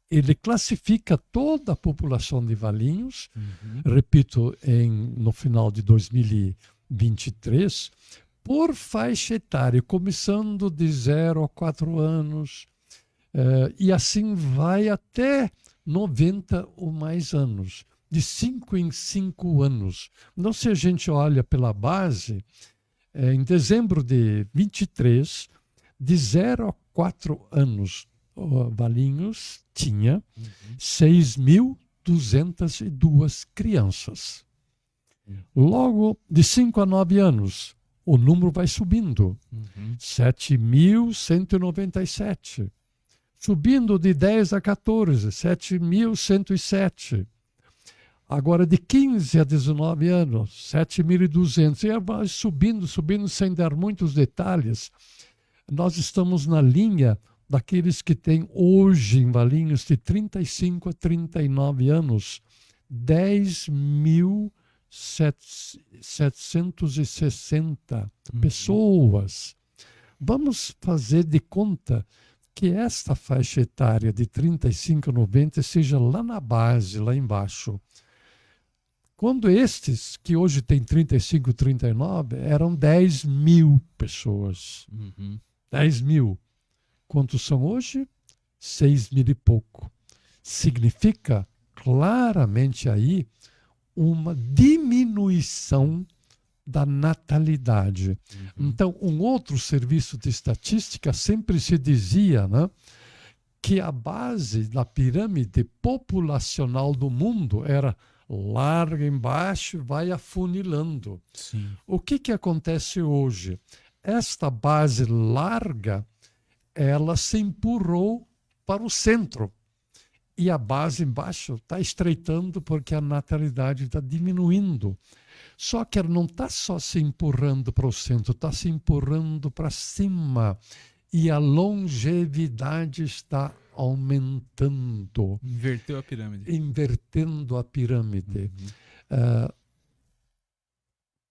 Ele classifica toda a população de Valinhos, repito, no final de 2023, por faixa etária, começando de 0 a 4 anos, E assim vai até 90 ou mais anos, de 5 em 5 anos. Então, se a gente olha pela base, em dezembro de 23, de 0 a 4 anos, Valinhos tinha 6.202 crianças. Logo, de 5 a 9 anos, o número vai subindo. 7.197. Subindo de 10 a 14, 7.107. Agora, de 15 a 19 anos, 7.200. E vai subindo, sem dar muitos detalhes. Nós estamos na linha daqueles que têm hoje em Valinhos de 35 a 39 anos, 10.760 pessoas. Vamos fazer de conta que esta faixa etária de 35 a 90 seja lá na base, lá embaixo. Quando estes, que hoje têm 35, 39, eram 10 mil pessoas. 10 mil. Quantos são hoje? 6 mil e pouco. Significa claramente aí uma diminuição da natalidade. Então, um outro serviço de estatística sempre se dizia, né, que a base da pirâmide populacional do mundo era larga embaixo e vai afunilando. Sim. O que acontece hoje? Esta base larga, ela se empurrou para o centro. E a base embaixo está estreitando porque a natalidade está diminuindo. Só que ela não está só se empurrando para o centro, está se empurrando para cima. E a longevidade está aumentando. Inverteu a pirâmide. Invertendo a pirâmide.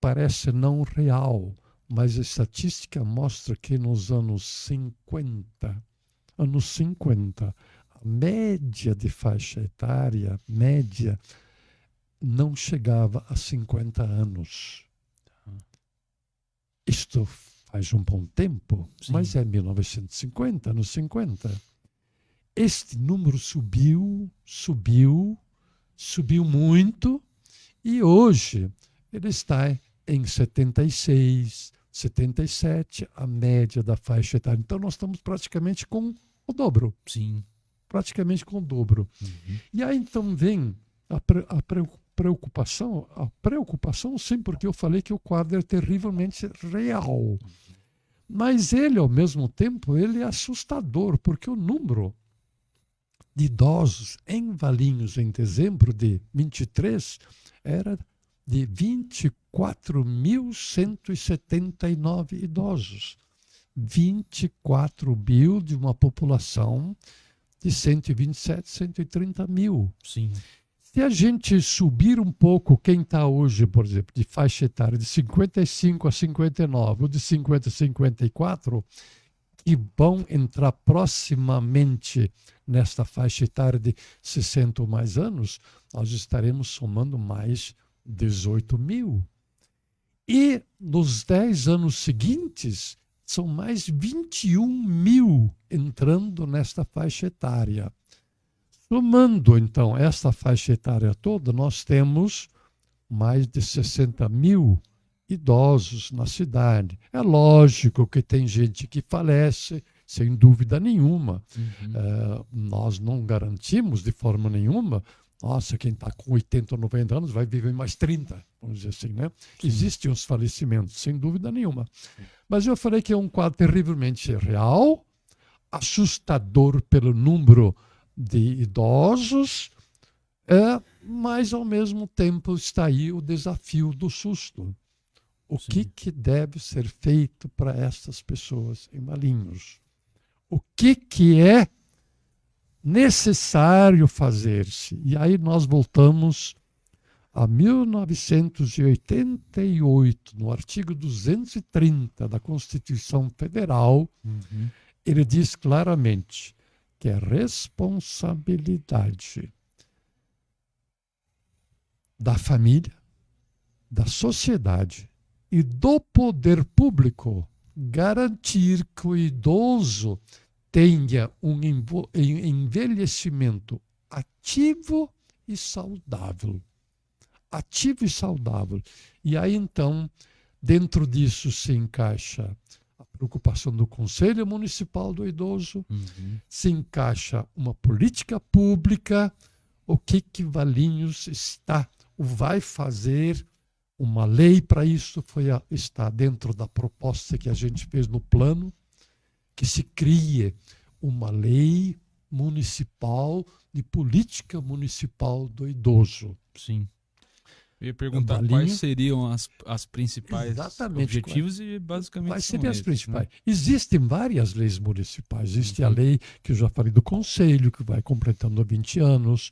Parece não real, mas a estatística mostra que nos anos 50, a média de faixa etária, não chegava a 50 anos. Isto faz um bom tempo, Sim. mas é 1950, anos 50. Este número subiu muito, e hoje ele está em 76, 77, a média da faixa etária. Então nós estamos praticamente com o dobro. Sim. Praticamente com o dobro. E aí então vem a preocupação. A preocupação, sim, porque eu falei que o quadro é terrivelmente real. Mas ele, ao mesmo tempo, ele é assustador, porque o número de idosos em Valinhos em dezembro de 23 era de 24.179 idosos. 24 mil de uma população de 127, 130 mil. Sim. Se a gente subir um pouco, quem está hoje, por exemplo, de faixa etária de 55 a 59, ou de 50 a 54, que vão entrar proximamente nesta faixa etária de 60 ou mais anos, nós estaremos somando mais 18 mil. E nos 10 anos seguintes, são mais 21 mil entrando nesta faixa etária. Somando, então, esta faixa etária toda, nós temos mais de 60 mil idosos na cidade. É lógico que tem gente que falece, sem dúvida nenhuma. Nós não garantimos de forma nenhuma, nossa, quem está com 80 ou 90 anos vai viver mais 30, vamos dizer assim, né? Existem os falecimentos, sem dúvida nenhuma. Mas eu falei que é um quadro terrivelmente real, assustador pelo número de idosos, mas ao mesmo tempo está aí o desafio do susto. O que deve ser feito para estas pessoas em Valinhos? O que é necessário fazer-se? E aí nós voltamos a 1988, no artigo 230 da Constituição Federal. Ele diz claramente que é responsabilidade da família, da sociedade e do poder público garantir que o idoso tenha um envelhecimento ativo e saudável. Ativo e saudável. E aí, então, dentro disso se encaixa a preocupação do Conselho Municipal do Idoso, se encaixa uma política pública, o que Valinhos vai fazer, uma lei para isso, está dentro da proposta que a gente fez no plano, que se crie uma lei municipal de política municipal do idoso. Sim. Eu ia perguntar quais seriam as principais objetivos e basicamente quais seriam as principais. Né? Existem várias leis municipais. Existe a lei que eu já falei do Conselho, que vai completando 20 anos.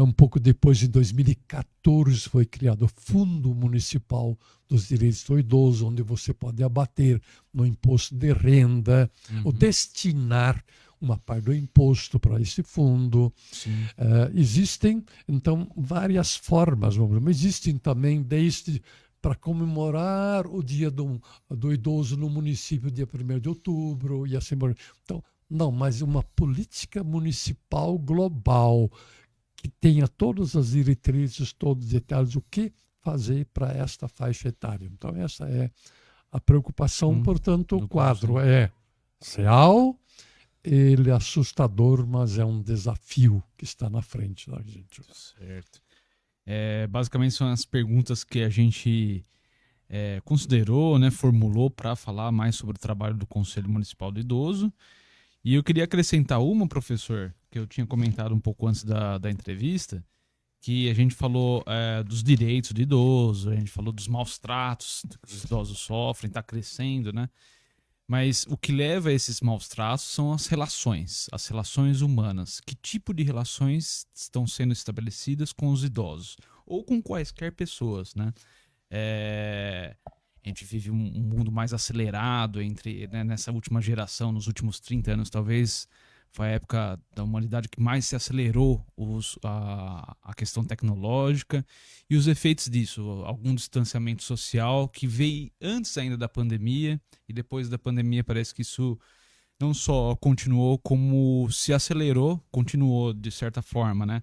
Um pouco depois, em 2014, foi criado o Fundo Municipal dos Direitos do Idoso, onde você pode abater no imposto de renda ou destinar uma parte do imposto para esse fundo. Existem, então, várias formas. Mas existem também, desde para comemorar o Dia do Idoso no município, dia 1º de outubro, e assim por diante. Então, não, mas uma política municipal global que tenha todas as diretrizes, todos os detalhes, o que fazer para esta faixa etária. Então, essa é a preocupação. Portanto, o quadro é real. Ele é assustador, mas é um desafio que está na frente da gente. Certo. Basicamente são as perguntas que a gente considerou, né, formulou para falar mais sobre o trabalho do Conselho Municipal do Idoso. E eu queria acrescentar uma, professor, que eu tinha comentado um pouco antes da entrevista, que a gente falou dos direitos do idoso, a gente falou dos maus tratos que os idosos sofrem, está crescendo, né? Mas o que leva a esses maus tratos são as relações humanas. Que tipo de relações estão sendo estabelecidas com os idosos? Ou com quaisquer pessoas, né? A gente vive um mundo mais acelerado né, nessa última geração, nos últimos 30 anos, talvez foi a época da humanidade que mais se acelerou a questão tecnológica e os efeitos disso, algum distanciamento social que veio antes ainda da pandemia e depois da pandemia parece que isso não só continuou, como se acelerou, continuou de certa forma, né?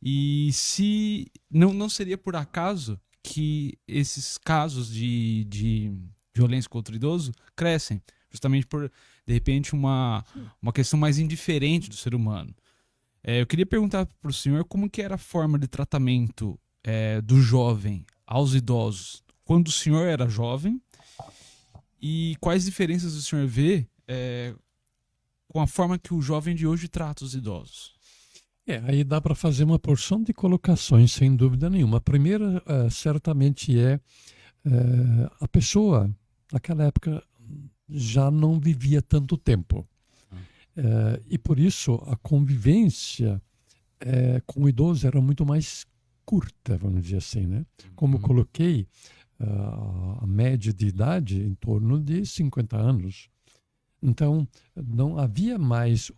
E se não seria por acaso que esses casos de violência contra o idoso crescem, justamente por, de repente, uma questão mais indiferente do ser humano. Eu queria perguntar para o senhor como que era a forma de tratamento do jovem aos idosos quando o senhor era jovem e quais diferenças o senhor vê com a forma que o jovem de hoje trata os idosos. Aí dá para fazer uma porção de colocações, sem dúvida nenhuma. A primeira, certamente, a pessoa, naquela época, já não vivia tanto tempo. E por isso a convivência com o idoso era muito mais curta, vamos dizer assim, né? Como eu coloquei, a média de idade em torno de 50 anos. Então, não havia mais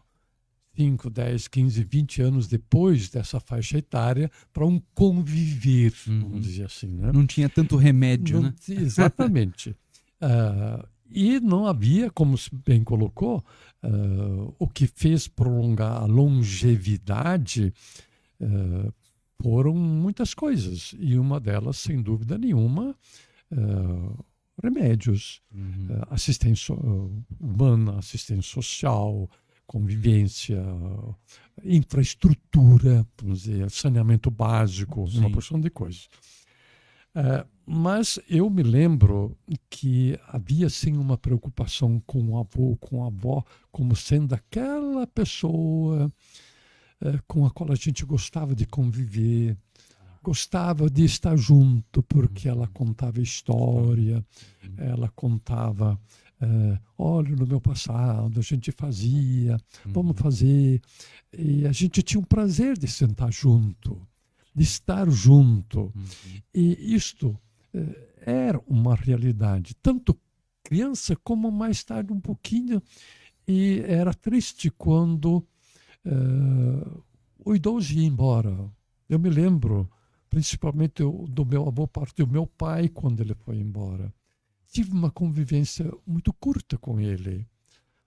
5, 10, 15, 20 anos depois dessa faixa etária para um conviver, vamos dizer assim, né? Não tinha tanto remédio, né? Exatamente. E não havia, como bem colocou, o que fez prolongar a longevidade foram muitas coisas. E uma delas, sem dúvida nenhuma, remédios, assistência humana, assistência social, convivência, infraestrutura, vamos dizer, saneamento básico, uma porção de coisas. Mas eu me lembro que havia sim uma preocupação com o avô, com a avó, como sendo aquela pessoa com a qual a gente gostava de conviver, gostava de estar junto, porque ela contava história, ela contava, olha, no meu passado a gente fazia, vamos fazer. E a gente tinha um prazer de sentar junto, de estar junto. E isto era uma realidade, tanto criança como mais tarde um pouquinho. E era triste quando o idoso ia embora. Eu me lembro, principalmente do meu avô, parte do meu pai, quando ele foi embora. Tive uma convivência muito curta com ele,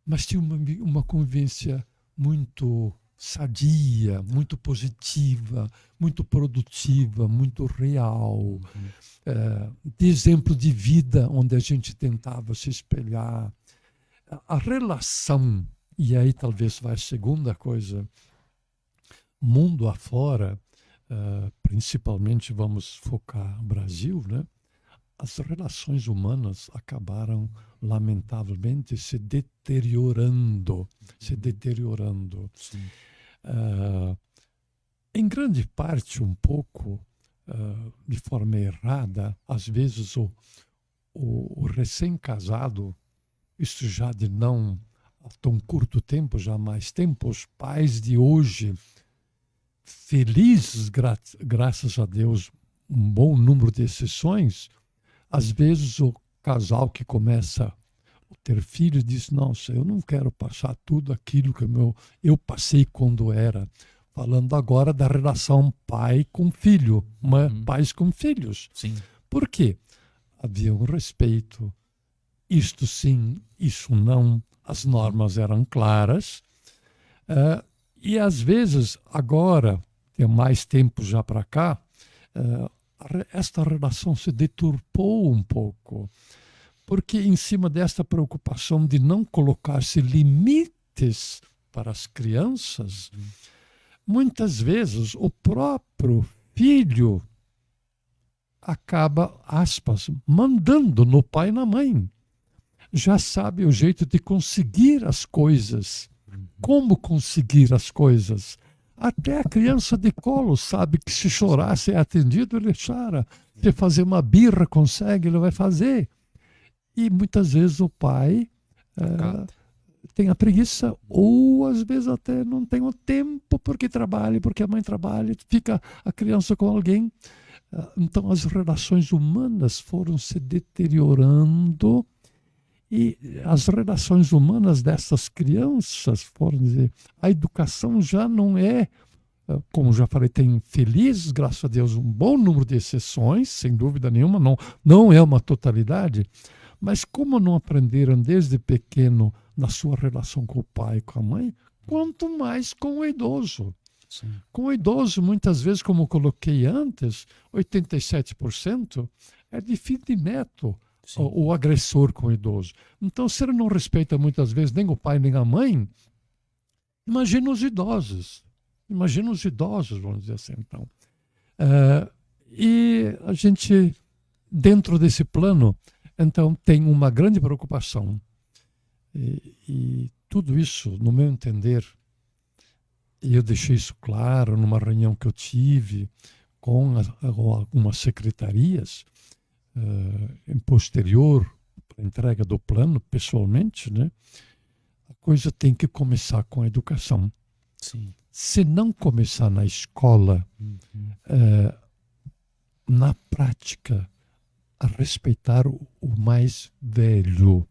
mas tinha uma convivência muito sadia, muito positiva, muito produtiva, muito real, de exemplo de vida onde a gente tentava se espelhar. A relação, e aí talvez vai a segunda coisa, mundo afora, principalmente vamos focar no Brasil, né? As relações humanas acabaram, lamentavelmente, se deteriorando. Em grande parte, um pouco, de forma errada, às vezes o recém-casado, isso já de não há tão curto tempo, já há mais tempo, os pais de hoje, felizes, graças a Deus, um bom número de exceções, às vezes o casal que começa a ter filhos diz, nossa, eu não quero passar tudo aquilo que eu passei quando era. Falando agora da relação pai com filho, pais com filhos. Sim. Por quê? Havia um respeito, isto sim, isso não, as normas eram claras, e às vezes, agora, tem mais tempo já para cá, esta relação se deturpou um pouco, porque em cima desta preocupação de não colocar-se limites para as crianças, muitas vezes o próprio filho acaba, aspas, mandando no pai e na mãe. Já sabe o jeito de conseguir as coisas, como conseguir as coisas. Até a criança de colo sabe que se chorar, se é atendido, ele chora. Se fazer uma birra, consegue, ele vai fazer. E muitas vezes o pai tem a preguiça, ou às vezes até não tem o tempo porque trabalha, porque a mãe trabalha, fica a criança com alguém. Então as relações humanas foram se deteriorando. E as relações humanas dessas crianças, foram dizer, a educação já não é, como já falei, tem felizes, graças a Deus, um bom número de exceções, sem dúvida nenhuma, não é uma totalidade, mas como não aprenderam desde pequeno na sua relação com o pai e com a mãe, quanto mais com o idoso. Sim. Com o idoso, muitas vezes, como eu coloquei antes, 87% é de filho de neto. O agressor com o idoso. Então, se ele não respeita muitas vezes nem o pai nem a mãe, imagina os idosos. Imagina os idosos, vamos dizer assim. Então. E a gente, dentro desse plano, então, tem uma grande preocupação. E tudo isso, no meu entender, e eu deixei isso claro numa reunião que eu tive com algumas secretarias, em posterior à entrega do plano, pessoalmente, né? A coisa tem que começar com a educação. Sim. Se não começar na escola, na prática, a respeitar o mais velho,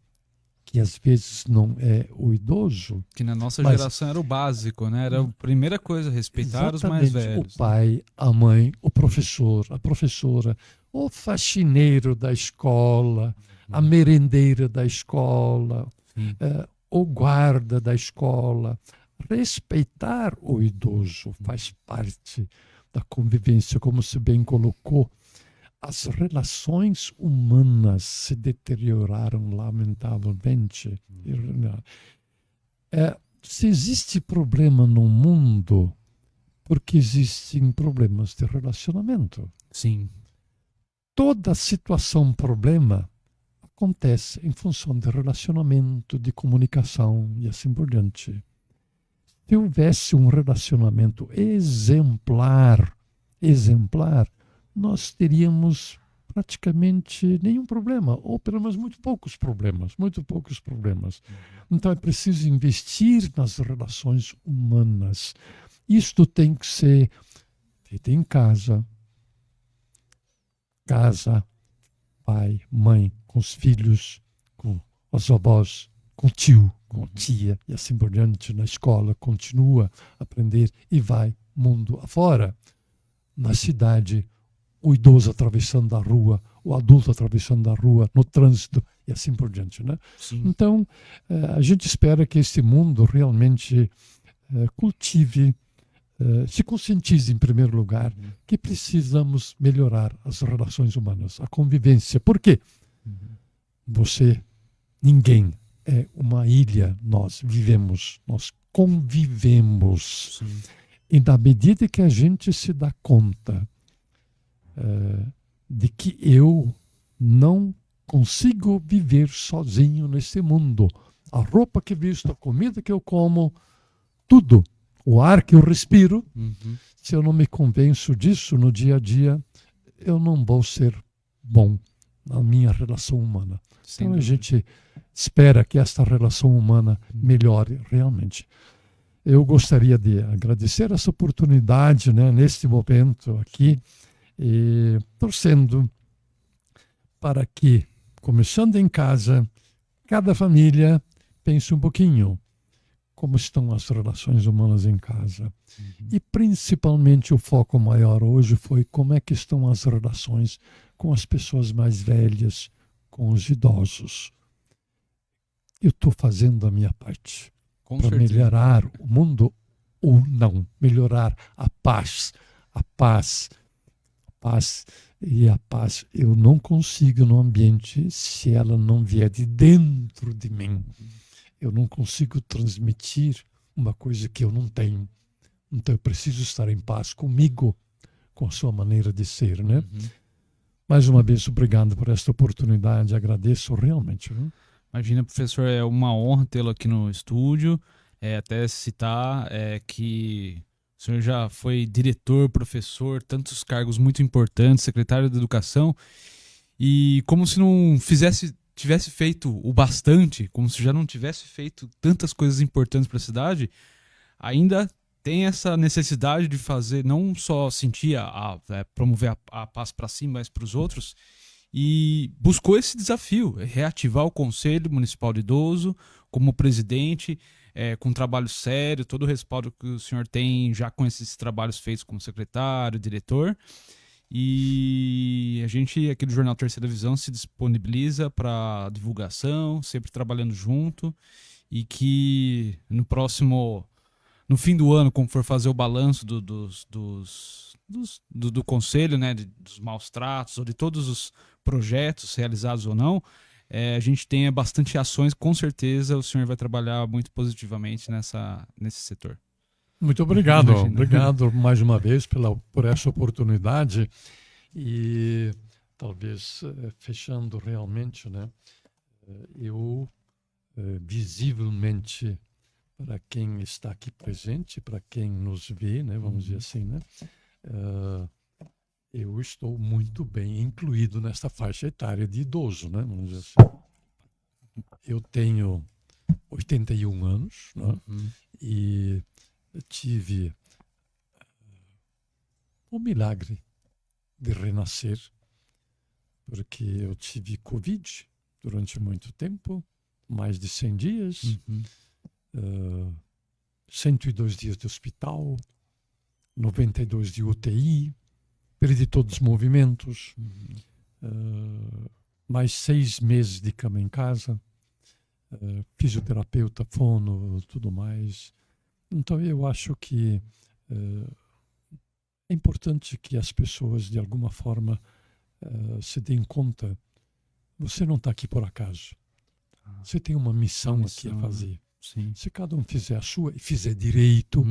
que às vezes não é o idoso. Que na nossa geração era o básico, né? Era a primeira coisa, respeitar os mais velhos. O pai, a mãe, o professor, a professora, o faxineiro da escola, a merendeira da escola, o guarda da escola. Respeitar o idoso faz parte da convivência, como se bem colocou. As relações humanas se deterioraram lamentavelmente. Se existe problema no mundo, porque existem problemas de relacionamento. Sim. Toda situação, problema, acontece em função de relacionamento, de comunicação e assim por diante. Se houvesse um relacionamento exemplar, nós teríamos praticamente nenhum problema, ou pelo menos muito poucos problemas. Então é preciso investir nas relações humanas. Isto tem que ser feito em casa, pai, mãe, com os filhos, com os avós, com o tio, com a tia, e assim por diante, na escola, continua a aprender e vai mundo afora. Na cidade, o idoso atravessando a rua, o adulto atravessando a rua, no trânsito e assim por diante, né? Sim. Então, a gente espera que este mundo realmente cultive, se conscientize em primeiro lugar que precisamos melhorar as relações humanas, a convivência. Por quê? Ninguém é uma ilha, nós vivemos, nós convivemos. Sim. E na medida que a gente se dá conta de que eu não consigo viver sozinho nesse mundo, a roupa que visto, a comida que eu como, tudo, o ar que eu respiro, se eu não me convenço disso no dia a dia, eu não vou ser bom na minha relação humana. Sem Então a dúvida. gente espera que esta relação humana melhore realmente. Eu gostaria de agradecer essa oportunidade, né, neste momento aqui, e torcendo para que, começando em casa, cada família pense um pouquinho como estão as relações humanas em casa. E principalmente o foco maior hoje foi como é que estão as relações com as pessoas mais velhas, com os idosos. Eu estou fazendo a minha parte Com para certeza. melhorar o mundo ou não, melhorar a paz. A paz eu não consigo no ambiente se ela não vier de dentro de mim. Eu não consigo transmitir uma coisa que eu não tenho. Então eu preciso estar em paz comigo, com a sua maneira de ser, né? Mais uma vez, obrigado por esta oportunidade, agradeço realmente. Viu? Imagina, professor, é uma honra tê-lo aqui no estúdio. Até citar que o senhor já foi diretor, professor, tantos cargos muito importantes, secretário de Educação, e como se não tivesse feito o bastante, como se já não tivesse feito tantas coisas importantes para a cidade, ainda tem essa necessidade de fazer, não só sentir, promover a paz para si, mas para os outros, e buscou esse desafio, reativar o Conselho Municipal de Idoso como presidente, com um trabalho sério, todo o respaldo que o senhor tem já com esses trabalhos feitos como secretário, diretor. E a gente aqui do Jornal Terceira Visão se disponibiliza para divulgação, sempre trabalhando junto, e que no fim do ano, como for fazer o balanço do conselho, né, dos maus tratos ou de todos os projetos realizados ou não, a gente tenha bastante ações. Com certeza o senhor vai trabalhar muito positivamente nesse setor. Muito obrigado. Imagina. Obrigado mais uma vez por essa oportunidade. E talvez fechando realmente, né, eu visivelmente, para quem está aqui presente, para quem nos vê, né, vamos dizer assim, né, eu estou muito bem incluído nessa faixa etária de idoso, né, vamos dizer assim. Eu tenho 81 anos, né, e tive o milagre de renascer, porque eu tive Covid durante muito tempo, mais de 100 dias, 102 dias de hospital, 92 de UTI, perdi todos os movimentos, mais 6 meses de cama em casa, fisioterapeuta, fono, tudo mais. Então eu acho que é importante que as pessoas de alguma forma se deem conta, você não está aqui por acaso. Você tem uma missão aqui a fazer. Sim. Se cada um fizer a sua e fizer direito,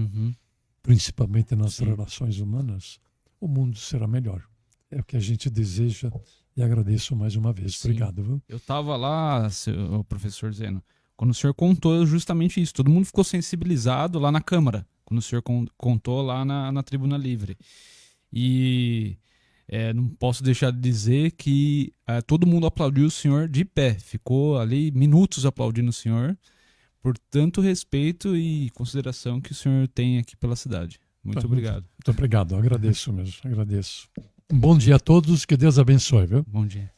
principalmente nas relações humanas, o mundo será melhor. É o que a gente deseja e agradeço mais uma vez. Sim. Obrigado. Viu? Eu estava lá, o professor Zeno, quando o senhor contou justamente isso. Todo mundo ficou sensibilizado lá na Câmara, quando o senhor contou lá na Tribuna Livre. E não posso deixar de dizer que todo mundo aplaudiu o senhor de pé. Ficou ali minutos aplaudindo o senhor por tanto respeito e consideração que o senhor tem aqui pela cidade. Muito obrigado. Muito obrigado, agradeço mesmo, agradeço. Um bom dia a todos, que Deus abençoe, viu? Bom dia.